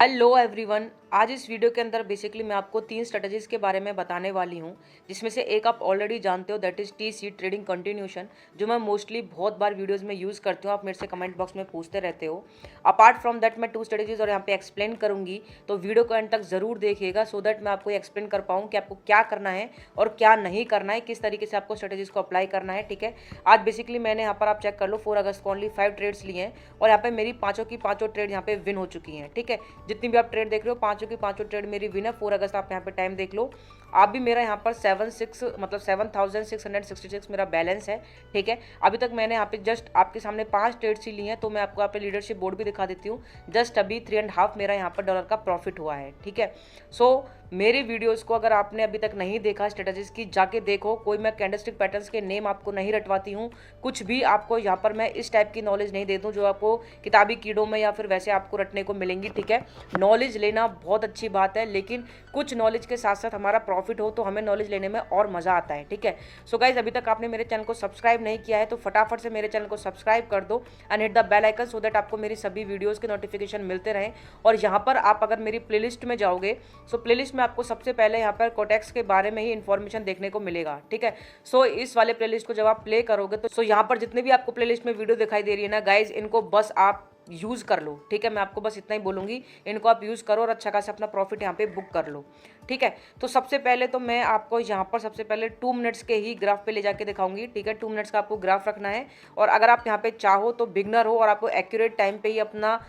Hello everyone. आज इस video के अंदर बेसिकली मैं आपको 3 स्ट्रेटजीज के बारे में बताने वाली हूं, जिसमें से एक आप ऑलरेडी जानते हो, that is TC trading continuation, जो मैं मोस्टली बहुत बार वीडियोस में यूज़ करती हूं। आप मेरे से कमेंट बॉक्स में पूछते रहते हो। अपार्ट फ्रॉम दैट मैं 2 स्ट्रेटजीज और यहाँ पे एक्सप्लेन करूंगी, तो वीडियो को एंड तक ज़रूर देखिएगा सो दैट मैं आपको एक्सप्लेन कर पाऊँ कि आपको क्या करना है और क्या नहीं करना है, किस तरीके से आपको स्ट्रेटजीज को अप्लाई करना है। ठीक है, आज बेसिकली मैंने यहाँ पर आप चेक कर लो 4 अगस्त को ओनली 5 ट्रेड्स लिए हैं और यहाँ पे मेरी पाँचों की पाँचों ट्रेड यहाँ पे विन हो चुकी हैं। ठीक है, जितनी भी आप ट्रेड देख रहे हो पाँचों की पाँचों ट्रेड मेरी विन है। 4 अगस्त आप यहाँ पे टाइम देख लो। आप भी मेरा यहाँ पर 7666 मेरा बैलेंस है। ठीक है, अभी तक मैंने यहाँ पे जस्ट आपके सामने 5 ट्रेड्स ही ली हैं, तो मैं आपको यहाँ पे लीडरशिप बोर्ड भी दिखा देती हूँ। जस्ट अभी 3.5 मेरा यहाँ पर डॉलर का प्रॉफिट हुआ है। ठीक है, सो मेरी वीडियोस को अगर आपने अभी तक नहीं देखा स्ट्रेटजीज की, जाके देखो। कोई मैं कैंडलस्टिक पैटर्न्स के नेम आपको नहीं रटवाती हूँ, कुछ भी आपको यहाँ पर मैं इस टाइप की नॉलेज नहीं देता हूँ जो आपको किताबी कीड़ों में या फिर वैसे आपको रटने को मिलेंगी। ठीक है, नॉलेज लेना बहुत अच्छी बात है, लेकिन कुछ नॉलेज के साथ साथ हमारा प्रॉफिट हो तो हमें नॉलेज लेने में और मज़ा आता है। ठीक है, सो गाइज अभी तक आपने मेरे चैनल को सब्सक्राइब नहीं किया है तो फटाफट से मेरे चैनल को सब्सक्राइब कर दो and hit the bell icon so that आपको मेरी सभी वीडियोज़ के नोटिफिकेशन मिलते रहें। और यहाँ पर आप अगर मेरी प्लेलिस्ट में जाओगे, सो प्लेलिस्ट में आपको सबसे पहले यहाँ पर कोटेक्स के बारे में ही इन्फॉर्मेशन देखने को मिलेगा। ठीक है, सो इस वाले प्लेलिस्ट को जब आप प्ले करोगे तो यहाँ पर जितने भी आपको प्लेलिस्ट में वीडियो दिखाई दे रही है ना गाइज, इनको बस आप यूज़ कर लो। ठीक है, मैं आपको बस इतना ही बोलूँगी, इनको आप यूज़ करो और अच्छा खासा अपना प्रॉफिट यहाँ पे बुक कर लो। ठीक है, तो सबसे पहले तो मैं आपको यहाँ पर सबसे पहले 2 मिनट्स के ही ग्राफ पे ले जाके दिखाऊंगी। ठीक है, 2 मिनट्स का आपको ग्राफ रखना है और अगर आप यहाँ पे चाहो तो बिगनर हो और आपको एक्यूरेट टाइम पे ही अपना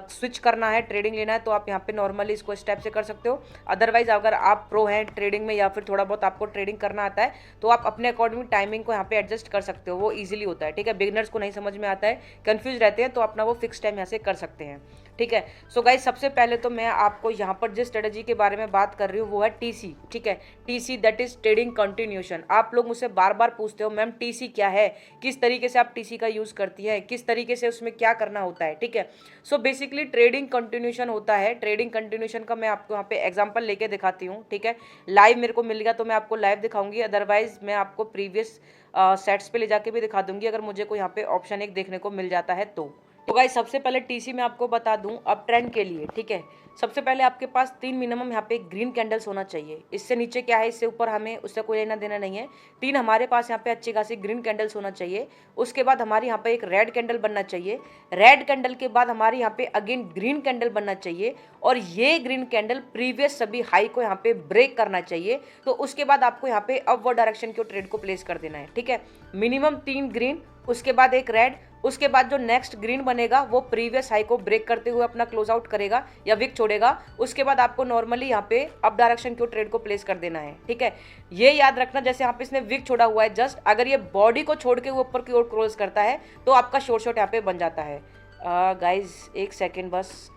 स्विच करना है, ट्रेडिंग लेना है, तो आप यहाँ पे नॉर्मली इसको स्टेप से कर सकते हो। अदरवाइज अगर आप प्रो हैं ट्रेडिंग में या फिर थोड़ा बहुत आपको ट्रेडिंग करना आता है तो आप अपने अकॉर्डिंग टाइमिंग को यहाँ पे एडजस्ट कर सकते हो, वो ईजिली होता है। ठीक है, बिगनर्स को नहीं समझ में आता है, कन्फ्यूज रहते हैं, तो अपना वो फिक्स टाइम यहाँ से कर सकते हैं। ठीक है, सो गाइज सबसे पहले तो मैं आपको यहाँ पर जिस स्ट्रेटजी के बारे में बात कर रही हूँ वो है टीसी। ठीक है, TC that is trading continuation. आप लोग मुझसे बार बार पूछते हो मैम टीसी क्या है, किस तरीके से आप टीसी का यूज़ करती हैं, किस तरीके से उसमें क्या करना होता है। ठीक है, सो बेसिकली ट्रेडिंग कंटिन्यूशन होता है। ट्रेडिंग कंटिन्यूशन का मैं आपको यहाँ पे एग्जाम्पल लेके दिखाती हूँ। ठीक है, लाइव मेरे को मिल गया तो मैं आपको लाइव दिखाऊंगी, अदरवाइज मैं आपको प्रीवियस सेट्स पे ले जाके भी दिखा दूंगी अगर मुझे कोई यहाँ पे ऑप्शन एक देखने को मिल जाता है तो गाइस सबसे पहले टीसी में आपको बता दूं अप ट्रेंड के लिए। ठीक है, सबसे पहले आपके पास 3 मिनिमम यहाँ पे ग्रीन कैंडल्स होना चाहिए। इससे नीचे क्या है, इससे ऊपर हमें उससे कोई लेना देना नहीं है। 3 हमारे पास यहाँ पे अच्छी खासी ग्रीन कैंडल्स होना चाहिए। उसके बाद हमारी यहाँ पे एक रेड कैंडल बनना चाहिए। रेड कैंडल के बाद हमारी यहाँ पे अगेन ग्रीन कैंडल बनना चाहिए और ये ग्रीन कैंडल प्रीवियस सभी हाई को यहाँ पे ब्रेक करना चाहिए। तो उसके बाद आपको यहाँ पे अपवर्ड डायरेक्शन के ट्रेड को प्लेस कर देना है। ठीक है, मिनिमम 3 ग्रीन, उसके बाद एक रेड, उसके बाद जो नेक्स्ट ग्रीन बनेगा वो प्रीवियस हाई को ब्रेक करते हुए अपना क्लोज आउट करेगा या विक छोड़ेगा। उसके बाद आपको नॉर्मली यहाँ पे अप डायरेक्शन के ट्रेड को प्लेस कर देना है। ठीक है, ये याद रखना, जैसे यहाँ पे इसने विक छोड़ा हुआ है, जस्ट अगर ये बॉडी को छोड़ के ऊपर की ओर क्रॉस करता है तो आपका शॉर्ट शॉट यहाँ पे बन जाता है। गाइज एक सेकेंड बस,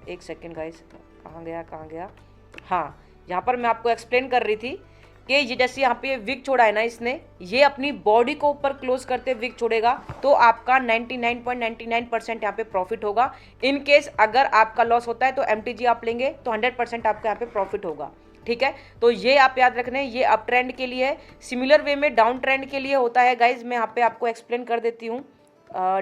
एक सेकेंड गाइज, कहाँ गया। हाँ, यहाँ पर मैं आपको एक्सप्लेन कर रही थी कि ये जैसे यहाँ पे विक छोड़ा है ना इसने, ये अपनी बॉडी को ऊपर क्लोज करते विक छोड़ेगा तो आपका 99.99% यहाँ पे प्रॉफिट होगा। इन केस अगर आपका लॉस होता है तो एमटीजी आप लेंगे तो 100% आपका यहाँ पे प्रॉफिट होगा। ठीक है, तो ये आप याद रखने, ये अप ट्रेंड के लिए है। सिमिलर वे में डाउन ट्रेंड के लिए होता है गाइज, मैं यहाँ पे आपको एक्सप्लेन कर देती हूँ।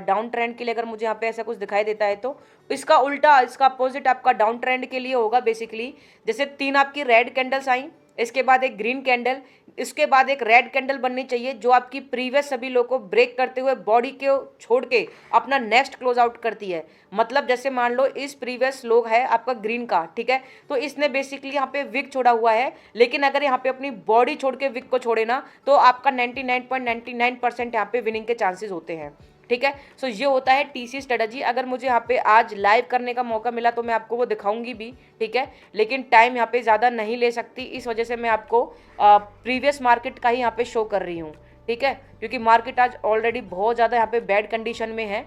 डाउन ट्रेंड के लिए अगर मुझे यहाँ पे ऐसा कुछ दिखाई देता है तो इसका उल्टा, इसका अपोजिट आपका डाउन ट्रेंड के लिए होगा। बेसिकली जैसे 3 आपकी रेड कैंडल्स आई, इसके बाद एक ग्रीन कैंडल, इसके बाद एक रेड कैंडल बननी चाहिए जो आपकी प्रीवियस सभी लो को ब्रेक करते हुए बॉडी के छोड़ के अपना नेक्स्ट क्लोज आउट करती है। मतलब जैसे मान लो इस प्रीवियस लो है आपका ग्रीन का, ठीक है, तो इसने बेसिकली यहाँ पे विक छोड़ा हुआ है, लेकिन अगर यहाँ पे अपनी बॉडी छोड़ के विक को छोड़े ना तो आपका 99.99% यहाँ पे विनिंग के चांसेस होते हैं। ठीक है, सो ये होता है टीसी स्ट्रेटजी। अगर मुझे यहाँ पे आज लाइव करने का मौका मिला तो मैं आपको वो दिखाऊंगी भी। ठीक है, लेकिन टाइम यहाँ पे ज़्यादा नहीं ले सकती, इस वजह से मैं आपको प्रीवियस मार्केट का ही यहाँ पे शो कर रही हूँ। ठीक है, क्योंकि मार्केट आज ऑलरेडी बहुत ज़्यादा यहाँ पे बैड कंडीशन में है।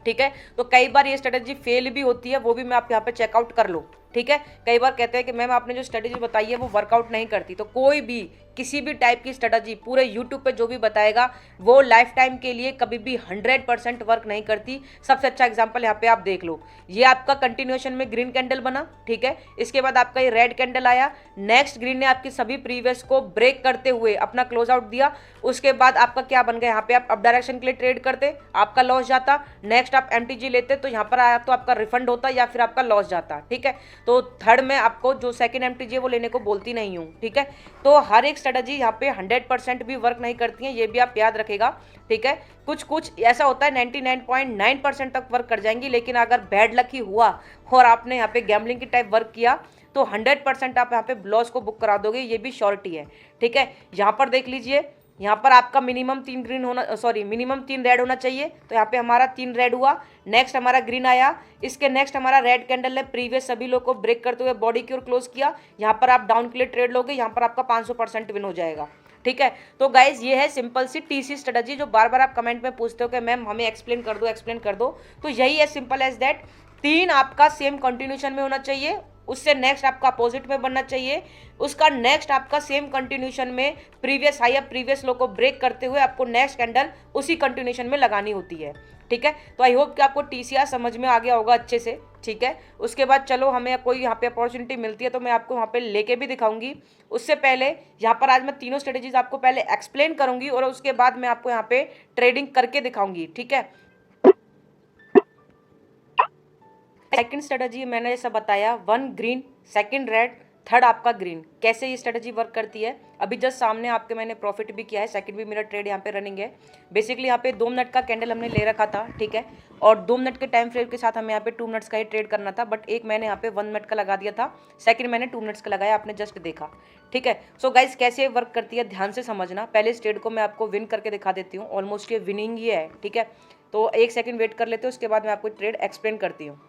ठीक है, तो कई बार ये स्ट्रेटजी फेल भी होती है, वो भी मैं आप यहाँ पे चेकआउट कर लो। ठीक है। कई बार कहते हैं कि मैम आपने जो स्ट्रेटेजी बताई है वो वर्कआउट नहीं करती, तो कोई भी किसी भी टाइप की स्ट्रेटजी पूरे यूट्यूब पे जो भी बताएगा वो लाइफ टाइम के लिए कभी भी 100% वर्क नहीं करती। सबसे अच्छा एग्जांपल यहाँ पे आप देख लो, ये आपका कंटिन्यूएशन में ग्रीन कैंडल बना, ठीक है। इसके बाद आपका ये रेड कैंडल आया, नेक्स्ट ग्रीन ने आपकी सभी प्रीवियस को ब्रेक करते हुए अपना क्लोज आउट दिया। उसके बाद आपका क्या बन गया, यहाँ पे आप अप डायरेक्शन के लिए ट्रेड करते, आपका लॉस जाता। नेक्स्ट आप एमटीजी लेते तो यहाँ पर आया तो आपका रिफंड होता या फिर आपका लॉस जाता, ठीक है। तो थर्ड में आपको जो सेकंड एमटीजी है वो लेने को बोलती नहीं हूँ, ठीक है। तो हर एक स्ट्रेटजी यहाँ पे 100% भी वर्क नहीं करती है, ये भी आप याद रखेगा, ठीक है। कुछ कुछ ऐसा होता है 99.9% तक वर्क कर जाएंगी, लेकिन अगर बैड लक ही हुआ और आपने यहाँ पे गैम्बलिंग की टाइप वर्क किया तो 100% आप यहाँ पे लॉस को बुक करा दोगे, ये भी श्योरिटी है, ठीक है। यहाँ पर देख लीजिए, यहाँ पर आपका मिनिमम 3 ग्रीन होना, सॉरी मिनिमम 3 रेड होना चाहिए, तो यहाँ पे हमारा 3 रेड हुआ। नेक्स्ट हमारा ग्रीन आया, इसके नेक्स्ट हमारा रेड कैंडल ने प्रीवियस सभी लोग को ब्रेक करते हुए बॉडी की ओर क्लोज किया। यहाँ पर आप डाउन के लिए ट्रेड लोगे, यहाँ पर आपका 500% विन हो जाएगा, ठीक है। तो गाइज ये है सिंपल सी टीसी स्ट्रेटजी, जो बार बार आप कमेंट में पूछते हो कि मैम हमें एक्सप्लेन कर दो, एक्सप्लेन कर दो। तो यही है, सिंपल एज दैट। 3 आपका सेम कंटिन्यूशन में होना चाहिए, उससे नेक्स्ट आपका अपोजिट में बनना चाहिए, उसका नेक्स्ट आपका सेम कंटिन्यूशन में प्रीवियस हाई या प्रीवियस लो को ब्रेक करते हुए आपको नेक्स्ट कैंडल उसी कंटिन्यूशन में लगानी होती है, ठीक है। तो आई होप कि आपको टीसीआर समझ में आ गया होगा अच्छे से, ठीक है। उसके बाद चलो हमें कोई यहाँ पे अपॉर्चुनिटी मिलती है तो मैं आपको वहाँ पे लेके भी दिखाऊंगी। उससे पहले यहाँ पर आज मैं तीनों स्ट्रेटेजीज आपको पहले एक्सप्लेन करूंगी और उसके बाद मैं आपको यहाँ पे ट्रेडिंग करके दिखाऊंगी, ठीक है। सेकंड स्ट्रेटजी मैंने जैसा बताया, 1 ग्रीन, सेकंड रेड, थर्ड आपका ग्रीन। कैसे ये स्ट्रेटजी वर्क करती है, अभी जस्ट सामने आपके मैंने प्रॉफिट भी किया है, सेकंड भी मेरा ट्रेड यहाँ पे रनिंग है। बेसिकली यहाँ पे 2 मिनट का कैंडल हमने ले रखा था, ठीक है, और 2 मिनट के टाइम फ्रेम के साथ हमें यहाँ पे 2 मिनट्स का ही ट्रेड करना था, बट एक मैंने यहाँ पे 1 मिनट का लगा दिया था, सेकंड मैंने 2 मिनट्स का लगाया, आपने जस्ट देखा, ठीक है। सो गाइज कैसे वर्क करती है ध्यान से समझना। पहले इस ट्रेड को मैं आपको विन करके दिखा देती हूँ, ऑलमोस्ट ये विनिंग ही है, ठीक है। तो 1 सेकेंड वेट कर लेते हो, उसके बाद मैं आपको ट्रेड एक्सप्लेन करती हूँ।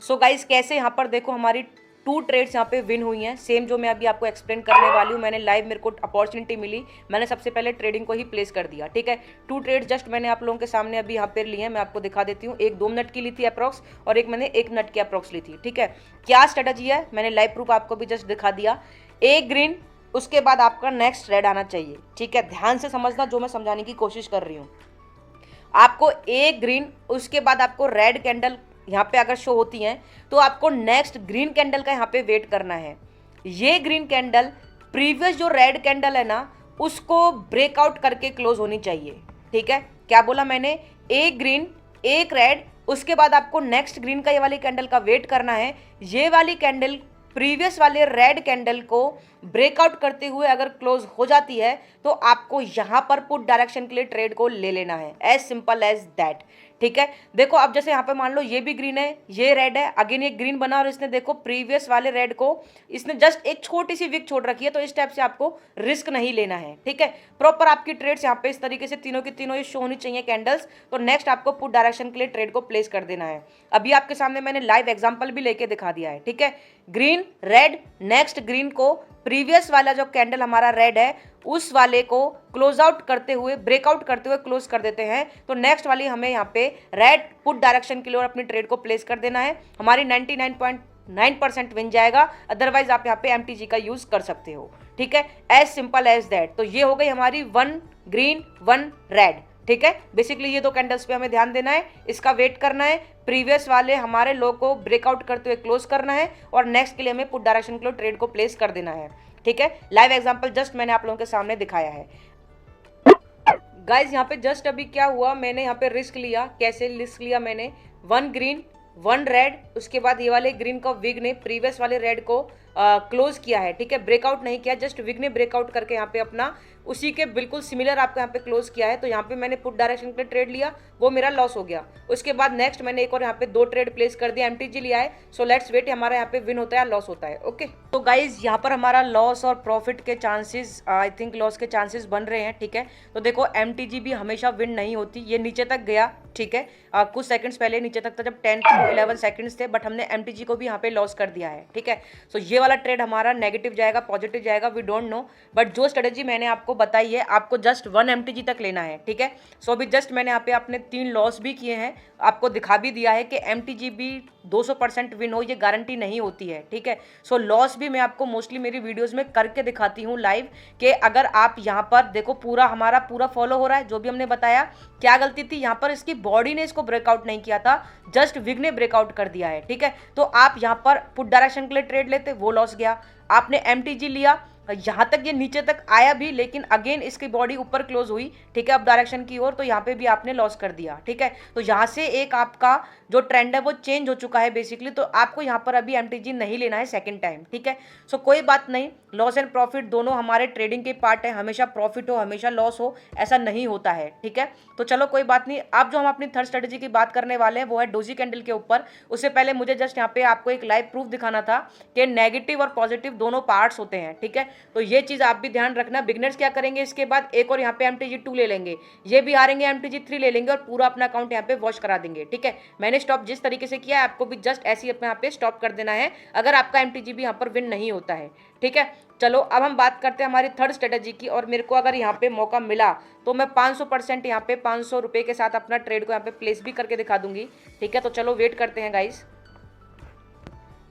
सो गाइज कैसे यहाँ पर देखो हमारी 2 ट्रेड्स यहाँ पे विन हुई हैं, सेम जो मैं अभी आपको एक्सप्लेन करने वाली हूँ। मैंने लाइव, मेरे को अपॉर्चुनिटी मिली, मैंने सबसे पहले ट्रेडिंग को ही प्लेस कर दिया, ठीक है। 2 ट्रेड जस्ट मैंने आप लोगों के सामने अभी यहाँ पे लिए हैं, मैं आपको दिखा देती हूँ। एक 2 मिनट की ली थी अप्रॉक्स और एक मैंने 1 मिनट की अप्रॉक्स ली थी, ठीक है। क्या स्ट्रेटजी है, मैंने लाइव प्रूफ आपको भी जस्ट दिखा दिया। एक ग्रीन, उसके बाद आपका नेक्स्ट रेड आना चाहिए, ठीक है। ध्यान से समझना जो मैं समझाने की कोशिश कर रही हूँ। आपको एक ग्रीन, उसके बाद आपको रेड कैंडल यहाँ पे अगर शो होती हैं तो आपको नेक्स्ट ग्रीन कैंडल का यहाँ पे वेट करना है। ये ग्रीन कैंडल प्रीवियस जो रेड कैंडल है ना उसको ब्रेकआउट करके क्लोज होनी चाहिए, ठीक है। क्या बोला मैंने, एक ग्रीन एक रेड, उसके बाद आपको नेक्स्ट ग्रीन का ये वाली कैंडल का वेट करना है। ये वाली कैंडल प्रीवियस वाले रेड कैंडल को ब्रेकआउट करते हुए अगर क्लोज हो जाती है तो आपको यहां पर पुट डायरेक्शन के लिए ट्रेड को ले लेना है, एज सिंपल एज दैट, ठीक है। देखो अब जैसे यहाँ पे मान लो ये भी ग्रीन है, ये रेड है, अगेन ये ग्रीन बना और इसने देखो प्रीवियस वाले रेड को इसने जस्ट एक छोटी सी विक छोड़ रखी है, तो इस टाइप से आपको रिस्क नहीं लेना है, ठीक है। प्रॉपर आपकी ट्रेड्स यहाँ पे इस तरीके से तीनों की तीनों ये शो होनी चाहिए कैंडल्स, तो नेक्स्ट आपको पुट डायरेक्शन के लिए ट्रेड को प्लेस कर देना है। अभी आपके सामने मैंने लाइव एग्जाम्पल भी लेके दिखा दिया है, ठीक है। ग्रीन रेड, नेक्स्ट ग्रीन को प्रीवियस वाला जो कैंडल हमारा रेड है उस वाले को क्लोज आउट करते हुए, ब्रेकआउट करते हुए क्लोज कर देते हैं, तो नेक्स्ट वाली हमें यहाँ पे रेड पुट डायरेक्शन के लिए और अपनी ट्रेड को प्लेस कर देना है। हमारी 99.9% विन जाएगा, अदरवाइज आप यहाँ पे एमटीजी का यूज कर सकते हो, ठीक है, एज सिंपल एज दैट। तो ये हो गई हमारी 1 ग्रीन 1 रेड, ठीक है। बेसिकली ये 2 कैंडल्स पे हमें ध्यान देना है, इसका वेट करना है, प्रीवियस वाले हमारे लो को ब्रेकआउट करते हुए क्लोज करना है और नेक्स्ट के लिए हमें पुट डायरेक्शन के लिए ट्रेड को प्लेस कर देना है, ठीक है। लाइव एग्जांपल जस्ट मैंने आप लोगों के सामने दिखाया है। गाइज यहाँ पे जस्ट अभी क्या हुआ, मैंने यहाँ पे रिस्क लिया। कैसे रिस्क लिया मैंने, 1 ग्रीन 1 रेड, उसके बाद ये वाले ग्रीन का विग ने प्रीवियस वाले रेड को क्लोज किया है, ठीक है, ब्रेकआउट नहीं किया, जस्ट विग ने ब्रेकआउट करके यहाँ पे अपना उसी के बिल्कुल सिमिलर आपको यहाँ पे क्लोज किया है। तो यहाँ पे मैंने पुट डायरेक्शन पे ट्रेड लिया, वो मेरा लॉस हो गया। उसके बाद नेक्स्ट मैंने एक और यहाँ पे 2 ट्रेड प्लेस कर दिया, एमटीजी लिया है। सो लेट्स वेट हमारा यहाँ पे विन होता है या लॉस होता है, ओके। तो गाइज यहाँ पर हमारा लॉस और प्रॉफिट के चांसेस, आई थिंक लॉस के चांसेस बन रहे हैं, ठीक है। तो देखो एमटीजी भी हमेशा विन नहीं होती, ये नीचे तक गया, ठीक है, कुछ सेकंड्स पहले नीचे तक था जब 10 to 11 सेकंड्स थे, बट हमने एमटीजी को भी यहाँ पे लॉस कर दिया है, ठीक है। सो ये वाला ट्रेड हमारा नेगेटिव जाएगा पॉजिटिव जाएगा, वी डोंट नो, बट जो स्ट्रेटेजी मैंने आपको बताई है आपको जस्ट 1 MTG तक लेना है, ठीक है। सो अभी जस्ट मैंने यहाँ पे अपने 3 लॉस भी किए हैं, आपको दिखा भी दिया है कि MTG भी 200% विन हो ये गारंटी नहीं होती है, ठीक है। सो लॉस भी मैं आपको मोस्टली मेरी वीडियोस में करके दिखाती हूँ लाइव, कि अगर आप यहाँ पर देखो पूरा हमारा पूरा फॉलो हो रहा है जो भी हमने बताया। क्या गलती थी यहाँ पर, इसकी बॉडी ने इसको ब्रेकआउट नहीं किया था, जस्ट विग ने ब्रेकआउट कर दिया है, ठीक है। तो आप यहाँ पर पुट डायरेक्शन के लिए ट्रेड लेते, वो लॉस गया। आपने MTG लिया, यहाँ तक ये नीचे तक आया भी, लेकिन अगेन इसकी बॉडी ऊपर क्लोज हुई, ठीक है, अब डायरेक्शन की ओर, तो यहाँ पे भी आपने लॉस कर दिया, ठीक है। तो यहाँ से एक आपका जो ट्रेंड है वो चेंज हो चुका है बेसिकली, तो आपको यहाँ पर अभी MTG नहीं लेना है सेकंड टाइम, ठीक है। सो कोई बात नहीं, लॉस एंड प्रॉफिट दोनों हमारे ट्रेडिंग के पार्ट है, हमेशा प्रॉफिट हो हमेशा लॉस हो ऐसा नहीं होता है, ठीक है। तो चलो कोई बात नहीं, अब जो हम अपनी थर्ड स्ट्रेटेजी की बात करने वाले हैं वो है डोजी कैंडल के ऊपर। उससे पहले मुझे जस्ट यहाँ पे आपको एक लाइव प्रूफ दिखाना था कि नेगेटिव और पॉजिटिव दोनों पार्ट्स होते हैं, ठीक है। तो ये चीज़ आप भी ध्यान रखना। बिगनर्स क्या करेंगे, इसके बाद एक और यहाँ पे MTG 2 ले लेंगे, ये भी हारेंगे MTG 3 ले लेंगे और पूरा अपना अकाउंट यहाँ पे वॉश करा देंगे, ठीक है। मैंने स्टॉप जिस तरीके से किया है आपको भी जस्ट ऐसे ही अपने यहाँ पे स्टॉप कर देना है अगर आपका MTG भी यहाँ पर विन नहीं होता है, ठीक है। चलो अब हम बात करते हैं हमारी थर्ड स्ट्रेटेजी की, और मेरे को अगर यहाँ पे मौका मिला तो मैं 500% यहाँ पे 500 रुपये के साथ अपना ट्रेड को यहाँ पे प्लेस भी करके दिखा दूंगी, ठीक है। तो चलो वेट करते हैं गाइस।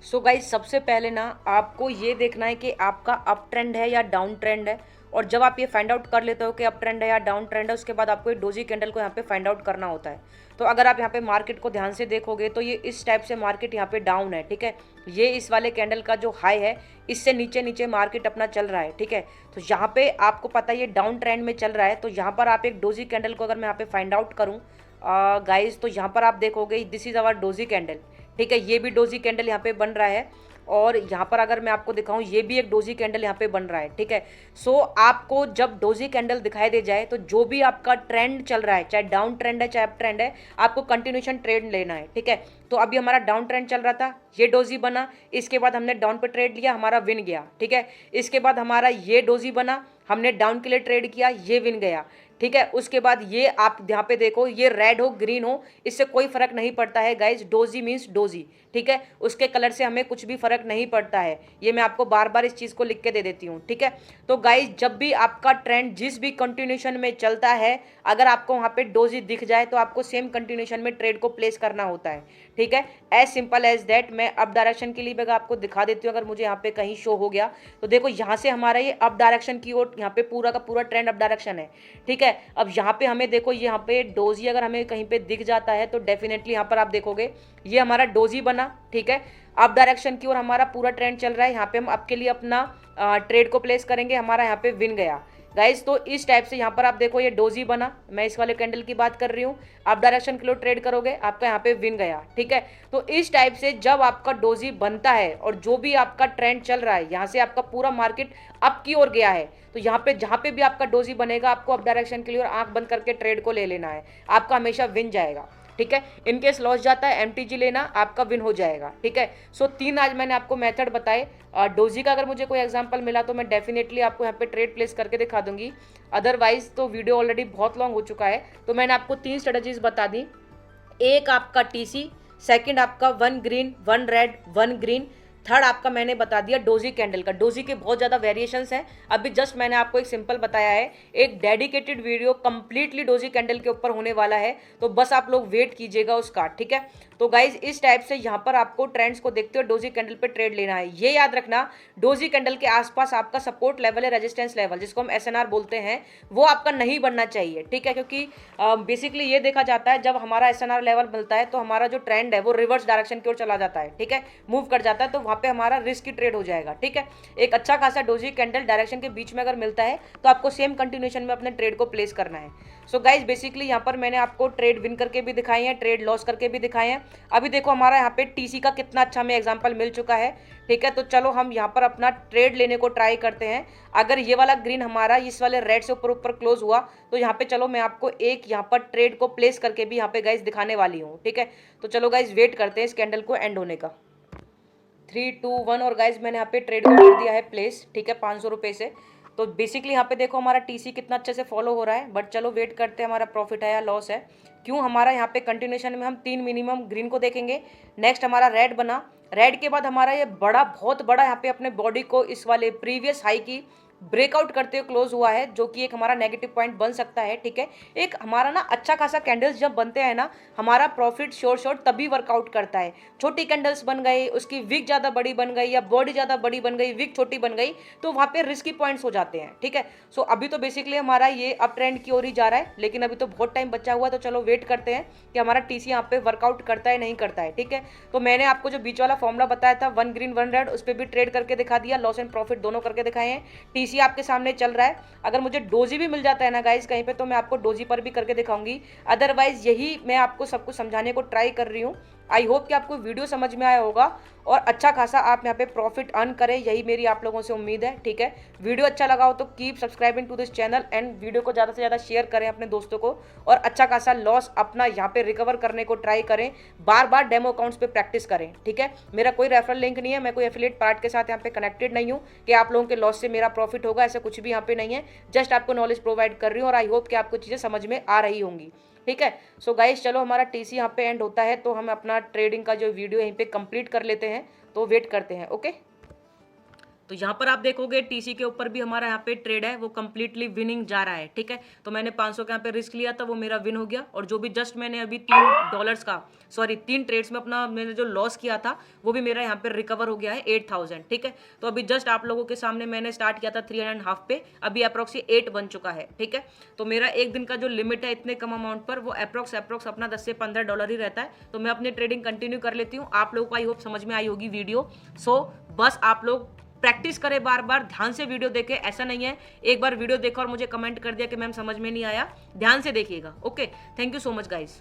सो गाइस सबसे पहले ना आपको ये देखना है कि आपका अप ट्रेंड है या डाउन ट्रेंड है, और जब आप ये फाइंड आउट कर लेते हो कि अप ट्रेंड है या डाउन ट्रेंड है, उसके बाद आपको ये डोजी कैंडल को यहाँ पे फाइंड आउट करना होता है। तो अगर आप यहाँ पे मार्केट को ध्यान से देखोगे तो ये इस टाइप से मार्केट यहाँ पे डाउन है, ठीक है। ये इस वाले कैंडल का जो हाई है इससे नीचे नीचे मार्केट अपना चल रहा है, ठीक है। तो यहाँ पे आपको पता है ये डाउन ट्रेंड में चल रहा है, तो यहाँ पर आप एक डोजी कैंडल को अगर मैं यहाँ पे फाइंड आउट करूँ गाइज, तो यहाँ पर आप देखोगे this is our doji candle, ठीक है। ये भी डोजी कैंडल यहाँ पे बन रहा है, और यहाँ पर अगर मैं आपको दिखाऊं ये भी एक डोजी कैंडल यहाँ पे बन रहा है, ठीक है। सो आपको जब डोजी कैंडल दिखाई दे जाए तो जो भी आपका ट्रेंड चल रहा है, चाहे डाउन ट्रेंड है चाहे अप ट्रेंड है, आपको कंटिन्यूशन ट्रेड लेना है, ठीक है। तो अभी हमारा डाउन ट्रेंड चल रहा था, ये डोजी बना, इसके बाद हमने डाउन पे ट्रेड लिया, हमारा विन गया, ठीक है। इसके बाद हमारा ये डोजी बना, हमने डाउन के लिए ट्रेड किया, ये विन गया, ठीक है। उसके बाद ये आप यहाँ पे देखो ये रेड हो ग्रीन हो इससे कोई फर्क नहीं पड़ता है गाइज, डोजी मीन्स डोजी, ठीक है। उसके कलर से हमें कुछ भी फर्क नहीं पड़ता है, ये मैं आपको बार बार इस चीज़ को लिख के दे देती हूँ, ठीक है। तो गाइज जब भी आपका ट्रेंड जिस भी कंटिन्यूशन में चलता है, अगर आपको वहाँ पे डोजी दिख जाए तो आपको सेम कंटिन्यूशन में ट्रेड को प्लेस करना होता है, ठीक है। As simple as that. मैं अप डायरेक्शन के लिए भी आपको दिखा देती हूँ, अगर मुझे यहाँ पे कहीं शो हो गया तो देखो यहाँ से हमारा ये अप डायरेक्शन की ओर यहाँ पे पूरा का पूरा ट्रेंड अप डायरेक्शन है, ठीक है। अब यहाँ पे हमें देखो यहाँ पे डोजी अगर हमें कहीं पे दिख जाता है तो डेफिनेटली यहाँ पर आप देखोगे ये हमारा डोजी बना, ठीक है। अप डायरेक्शन की ओर हमारा पूरा ट्रेंड चल रहा है, यहाँ पे हम आपके लिए अपना ट्रेड को प्लेस करेंगे, हमारा यहाँ पे विन गया गाइज। तो इस टाइप से यहाँ पर आप देखो ये डोजी बना, मैं इस वाले कैंडल की बात कर रही हूँ, आप डायरेक्शन के लिए ट्रेड करोगे आपका यहाँ पे विन गया, ठीक है। तो इस टाइप से जब आपका डोजी बनता है और जो भी आपका ट्रेंड चल रहा है, यहाँ से आपका पूरा मार्केट अप की ओर गया है, तो यहाँ पे जहाँ पे भी आपका डोजी बनेगा आपको अप डायरेक्शन के लिए और आंख बंद करके ट्रेड को ले लेना है, आपका हमेशा विन जाएगा, ठीक है। इनकेस लॉस जाता है MTG लेना, आपका विन हो जाएगा, ठीक है। सो 3 आज मैंने आपको मेथड बताए। डोजी का अगर मुझे कोई एग्जांपल मिला तो मैं डेफिनेटली आपको यहाँ पे ट्रेड प्लेस करके दिखा दूंगी, अदरवाइज तो वीडियो ऑलरेडी बहुत लॉन्ग हो चुका है। तो मैंने आपको 3 स्ट्रेटजीज बता दी, एक आपका TC, सेकंड आपका 1 ग्रीन 1 रेड 1 ग्रीन, थर्ड आपका मैंने बता दिया डोजी कैंडल का। डोजी के बहुत ज़्यादा वेरिएशंस हैं, अभी जस्ट मैंने आपको एक सिंपल बताया है, एक dedicated video completely doji candle के ऊपर होने वाला है, तो बस आप लोग वेट कीजिएगा उसका, ठीक है। तो गाइज इस टाइप से यहाँ पर आपको ट्रेंड्स को देखते हुए डोजी कैंडल पे ट्रेड लेना है। ये याद रखना डोजी कैंडल के आसपास आपका सपोर्ट लेवल है, रेजिस्टेंस लेवल जिसको हम SNR बोलते हैं, वो आपका नहीं बनना चाहिए, ठीक है। क्योंकि बेसिकली ये देखा जाता है जब हमारा SNR लेवल मिलता है तो हमारा जो ट्रेंड है वो रिवर्स डायरेक्शन की ओर चला जाता है, ठीक है, मूव कर जाता है, तो वहाँ पे हमारा रिस्क की ट्रेड हो जाएगा, ठीक है। एक अच्छा खासा डोजी कैंडल डायरेक्शन के बीच में अगर मिलता है तो आपको सेम कंटिन्यूएशन में अपने ट्रेड को प्लेस करना है। सो गाइज बेसिकली यहाँ पर मैंने आपको ट्रेड विन करके भी दिखाए हैं, ट्रेड लॉस करके भी दिखाए हैं। अभी देखो हमारा यहाँ पे TC का कितना अच्छा हमें एग्जांपल मिल चुका है, ठीक है। तो चलो हम यहाँ पर अपना ट्रेड लेने को ट्राई करते हैं। अगर ये वाला ग्रीन हमारा इस वाले रेड से ऊपर ऊपर क्लोज हुआ तो यहाँ पे चलो मैं आपको एक यहाँ पर ट्रेड को प्लेस करके भी यहाँ पे गाइज दिखाने वाली हूँ, ठीक है। तो चलो गाइज वेट करते हैं इस कैंडल को एंड होने का। 3 2 1 और गाइज मैंने यहाँ पे ट्रेड को कर दिया है प्लेस, ठीक है, 500 रुपये से। तो बेसिकली यहाँ पे देखो हमारा TC कितना अच्छे से फॉलो हो रहा है, बट चलो वेट करते हैं हमारा प्रॉफिट है या लॉस है, क्यों हमारा यहाँ पे कंटिन्यूशन में हम 3 मिनिमम ग्रीन को देखेंगे। नेक्स्ट हमारा रेड बना, रेड के बाद हमारा ये बहुत बड़ा यहाँ पे अपने बॉडी को इस वाले प्रीवियस हाई की ब्रेकआउट करते हुए क्लोज हुआ है, जो कि एक हमारा नेगेटिव पॉइंट बन सकता है। ठीक है, एक हमारा ना अच्छा खासा कैंडल्स जब बनते हैं ना, हमारा प्रॉफिट शॉर्ट तभी वर्कआउट करता है। छोटी कैंडल्स बन गई, उसकी विक ज़्यादा बड़ी बन गई या बॉडी ज़्यादा बड़ी बन गई, विक छोटी बन गई, तो वहाँ पे रिस्की पॉइंट्स हो जाते हैं। ठीक है, सो अभी तो बेसिकली हमारा ये अप ट्रेंड की ओर ही जा रहा है, लेकिन अभी तो बहुत टाइम बचा हुआ है, तो चलो वेट करते हैं कि हमारा टीसी यहाँ पे वर्कआउट करता है नहीं करता है। ठीक है, तो मैंने आपको जो बीच वाला फॉर्मूला बताया था 1 ग्रीन 1 रेड, उस पर भी ट्रेड करके दिखा दिया, लॉस एंड प्रॉफिट दोनों करके दिखाए हैं। टीसी आपके सामने चल रहा है। अगर मुझे डोजी भी मिल जाता है ना गाइस कहीं पे, तो मैं आपको डोजी पर भी करके दिखाऊंगी। अदरवाइज यही मैं आपको सब कुछ समझाने को ट्राई कर रही हूँ। आई होप कि आपको वीडियो समझ में आया होगा और अच्छा खासा आप यहाँ पे प्रॉफिट अर्न करें, यही मेरी आप लोगों से उम्मीद है। ठीक है, वीडियो अच्छा लगा हो तो keep subscribing to this channel and video को ज़्यादा से ज़्यादा शेयर करें अपने दोस्तों को, और अच्छा खासा लॉस अपना यहाँ पे रिकवर करने को ट्राई करें। बार बार डेमो अकाउंट्स पे प्रैक्टिस करें। ठीक है, मेरा कोई रेफरल लिंक नहीं है, मैं कोई एफिलिएट पार्ट के साथ यहाँ पे कनेक्टेड नहीं हूँ कि आप लोगों के लॉस से मेरा प्रॉफिट होगा, ऐसा कुछ भी यहाँ पे नहीं है। जस्ट आपको नॉलेज प्रोवाइड कर रही हूँ और आई होप कि आपको चीज़ें समझ में आ रही होंगी। ठीक है, सो गाइस चलो हमारा टीसी यहाँ पे एंड होता है, तो हम अपना ट्रेडिंग का जो वीडियो यहीं पे कंप्लीट कर लेते हैं, तो वेट करते हैं। ओके, तो यहाँ पर आप देखोगे टीसी के ऊपर भी हमारा यहाँ पे ट्रेड है, वो कंप्लीटली विनिंग जा रहा है। ठीक है, तो मैंने 500 का यहाँ पे रिस्क लिया था, वो मेरा विन हो गया, और जो भी जस्ट मैंने अभी तीन ट्रेड्स में अपना मैंने जो लॉस किया था, वो भी मेरा यहाँ पे रिकवर हो गया है 8000। ठीक है, तो अभी जस्ट आप लोगों के सामने मैंने स्टार्ट किया था 3.5 पे, अभी अप्रॉक्स 8 बन चुका है। ठीक है, तो मेरा एक दिन का जो लिमिट है इतने कम अमाउंट पर, वो अप्रॉक्स अपना $10 से $15 ही रहता है। तो मैं अपनी ट्रेडिंग कंटिन्यू कर लेती हूँ। आप लोगों को आई होप समझ में आई होगी वीडियो। सो बस आप लोग प्रैक्टिस करें, बार बार ध्यान से वीडियो देखें। ऐसा नहीं है एक बार वीडियो देखा और मुझे कमेंट कर दिया कि मैम समझ में नहीं आया, ध्यान से देखिएगा। Okay, thank you so much guys.